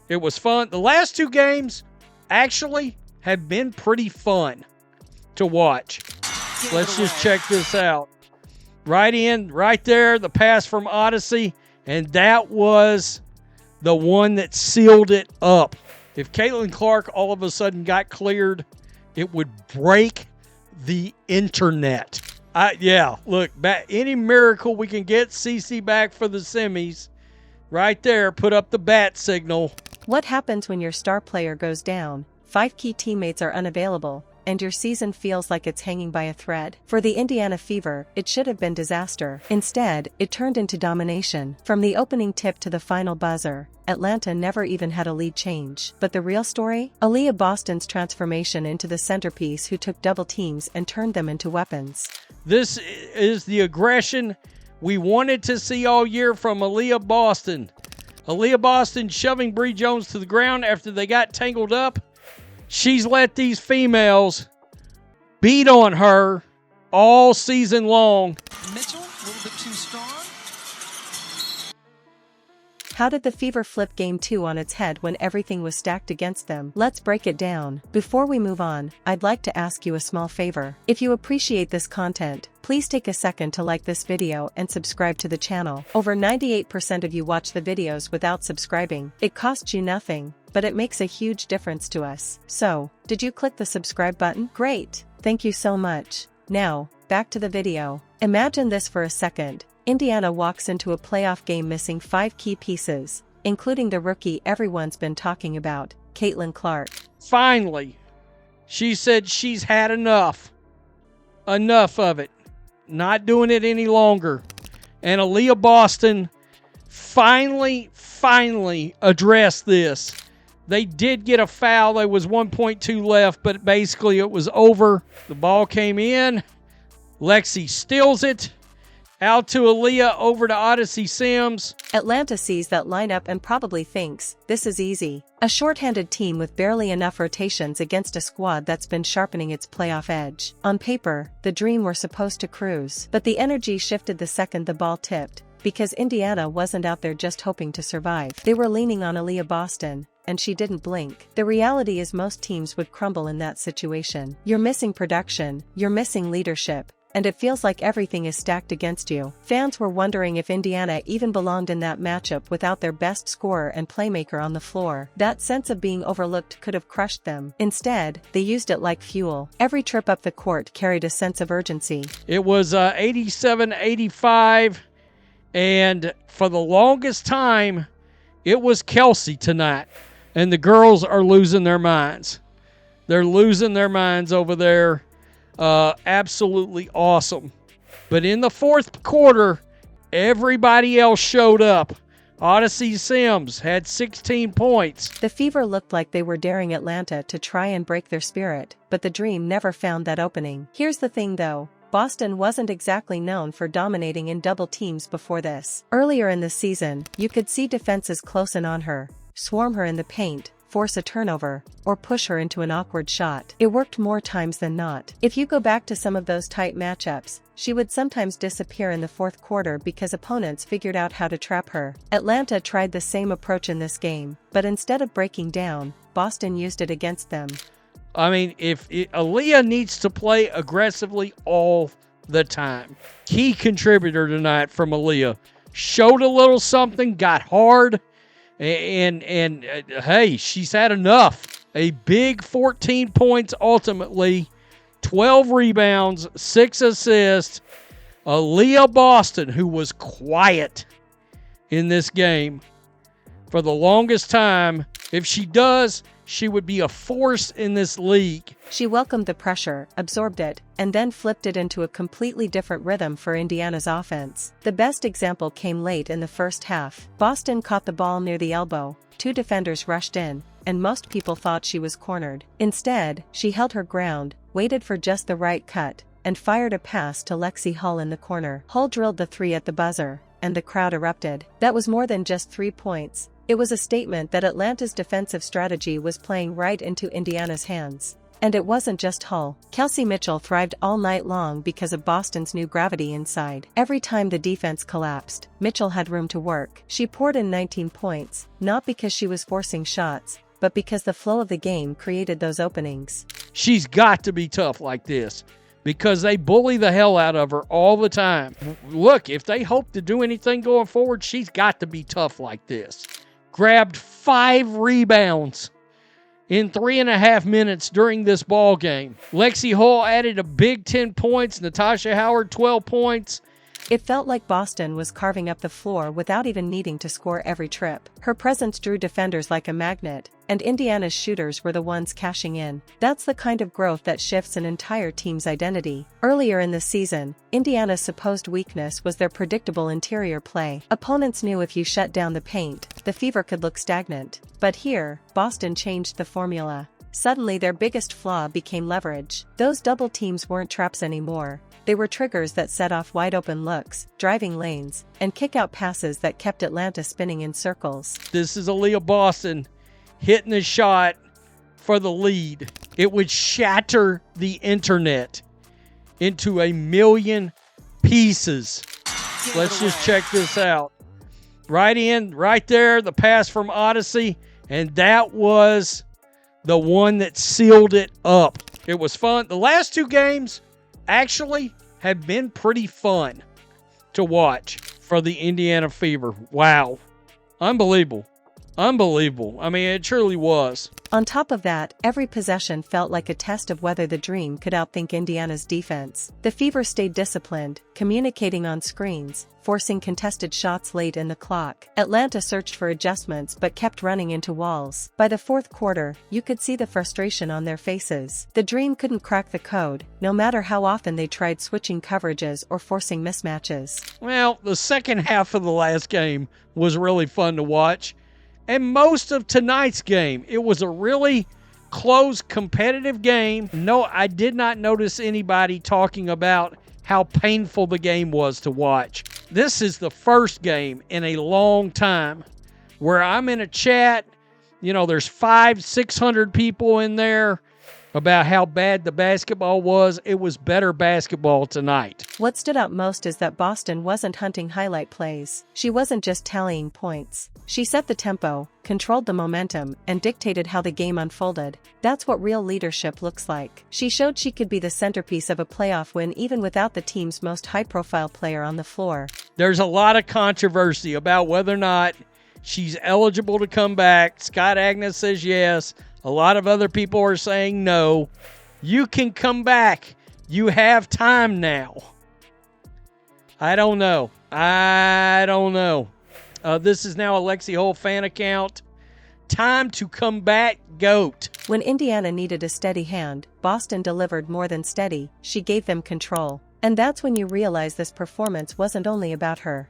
It was fun. The last two games actually have been pretty fun to watch. Let's just check this out. Right there, the pass from Odyssey, and that was the one that sealed it up. If Caitlin Clark all of a sudden got cleared, it would break the internet. Look, any miracle we can get CC back for the semis. Right there, put up the bat signal. What happens when your star player goes down, 5 key teammates are unavailable, and your season feels like it's hanging by a thread? For the Indiana Fever, it should have been disaster. Instead, it turned into domination. From the opening tip to the final buzzer, Atlanta never even had a lead change. But the real story? Aaliyah Boston's transformation into the centerpiece who took double teams and turned them into weapons. This is the aggression we wanted to see all year from Aaliyah Boston. Aaliyah Boston shoving Bree Jones to the ground after they got tangled up. She's let these females beat on her all season long. Mitchell, a little bit too strong. How did the Fever flip Game 2 on its head when everything was stacked against them? Let's break it down. Before we move on, I'd like to ask you a small favor. If you appreciate this content, please take a second to like this video and subscribe to the channel. Over 98% of you watch the videos without subscribing. It costs you nothing, but it makes a huge difference to us. So, did you click the subscribe button? Great! Thank you so much. Now, back to the video. Imagine this for a second. Indiana walks into a playoff game missing 5 key pieces, including the rookie everyone's been talking about, Caitlin Clark. Finally, she said she's had enough. Enough of it. Not doing it any longer. And Aaliyah Boston finally addressed this. They did get a foul. There was 1.2 left, but basically it was over. The ball came in. Lexie steals it. Out to Aliyah, over to Odyssey Sims. Atlanta sees that lineup and probably thinks, this is easy. A shorthanded team with barely enough rotations against a squad that's been sharpening its playoff edge. On paper, the Dream were supposed to cruise. But the energy shifted the second the ball tipped, because Indiana wasn't out there just hoping to survive. They were leaning on Aaliyah Boston, and she didn't blink. The reality is most teams would crumble in that situation. You're missing production, you're missing leadership, and it feels like everything is stacked against you. Fans were wondering if Indiana even belonged in that matchup without their best scorer and playmaker on the floor. That sense of being overlooked could have crushed them. Instead, they used it like fuel. Every trip up the court carried a sense of urgency. It was 87-85, and for the longest time, it was Kelsey tonight. And the girls are losing their minds. They're losing their minds over there. Absolutely awesome. But in the fourth quarter, everybody else showed up. Odyssey Sims had 16 points. The Fever looked like they were daring Atlanta to try and break their spirit, but the Dream never found that opening. Here's the thing though. Boston wasn't exactly known for dominating in double teams before this. Earlier in the season, you could see defenses close in on her, swarm her in the paint, force a turnover, or push her into an awkward shot. It worked more times than not. If you go back to some of those tight matchups, she would sometimes disappear in the fourth quarter because opponents figured out how to trap her. Atlanta tried the same approach in this game, but instead of breaking down, Boston used it against them. I mean, Aaliyah needs to play aggressively all the time. Key contributor tonight from Aaliyah. Showed a little something, got hard, and hey, she's had enough. A big 14 points ultimately, 12 rebounds, 6 assists. Aaliyah Boston, who was quiet in this game for the longest time. If she does, she would be a force in this league. She welcomed the pressure, absorbed it, and then flipped it into a completely different rhythm for Indiana's offense. The best example came late in the first half. Boston caught the ball near the elbow, 2 defenders rushed in, and most people thought she was cornered. Instead, she held her ground, waited for just the right cut, and fired a pass to Lexie Hull in the corner. Hull drilled the 3 at the buzzer, and the crowd erupted. That was more than just 3 points. It was a statement that Atlanta's defensive strategy was playing right into Indiana's hands. And it wasn't just Hull. Kelsey Mitchell thrived all night long because of Boston's new gravity inside. Every time the defense collapsed, Mitchell had room to work. She poured in 19 points, not because she was forcing shots, but because the flow of the game created those openings. She's got to be tough like this, because they bully the hell out of her all the time. Look, if they hope to do anything going forward, she's got to be tough like this. Grabbed 5 rebounds in 3.5 minutes during this ball game. Lexie Hull added a big 10 points. Natasha Howard, 12 points. It felt like Boston was carving up the floor without even needing to score every trip. Her presence drew defenders like a magnet, and Indiana's shooters were the ones cashing in. That's the kind of growth that shifts an entire team's identity. Earlier in the season, Indiana's supposed weakness was their predictable interior play. Opponents knew if you shut down the paint, the Fever could look stagnant. But here, Boston changed the formula. Suddenly their biggest flaw became leverage. Those double teams weren't traps anymore. They were triggers that set off wide-open looks, driving lanes, and kick-out passes that kept Atlanta spinning in circles. This is Aaliyah Boston hitting a shot for the lead. It would shatter the internet into a million pieces. Let's just check this out. Right in, right there, the pass from Odyssey, and that was the one that sealed it up. It was fun. The last 2 games actually have been pretty fun to watch for the Indiana Fever. Wow. Unbelievable. Unbelievable. I mean, it truly was. On top of that, every possession felt like a test of whether the Dream could outthink Indiana's defense. The Fever stayed disciplined, communicating on screens, forcing contested shots late in the clock. Atlanta searched for adjustments but kept running into walls. By the fourth quarter, you could see the frustration on their faces. The Dream couldn't crack the code, no matter how often they tried switching coverages or forcing mismatches. Well, the second half of the last game was really fun to watch. And most of tonight's game, it was a really close, competitive game. No, I did not notice anybody talking about how painful the game was to watch. This is the first game in a long time where I'm in a chat. You know, there's 500-600 people in there about how bad the basketball was. It was better basketball tonight. What stood out most is that Boston wasn't hunting highlight plays. She wasn't just tallying points. She set the tempo, controlled the momentum, and dictated how the game unfolded. That's what real leadership looks like. She showed she could be the centerpiece of a playoff win even without the team's most high-profile player on the floor. There's a lot of controversy about whether or not she's eligible to come back. Scott Agnes says yes. A lot of other people are saying no. You can come back. You have time now. I don't know. This is now a Lexie Hull fan account. Time to come back, GOAT. When Indiana needed a steady hand, Boston delivered more than steady. She gave them control. And that's when you realize this performance wasn't only about her.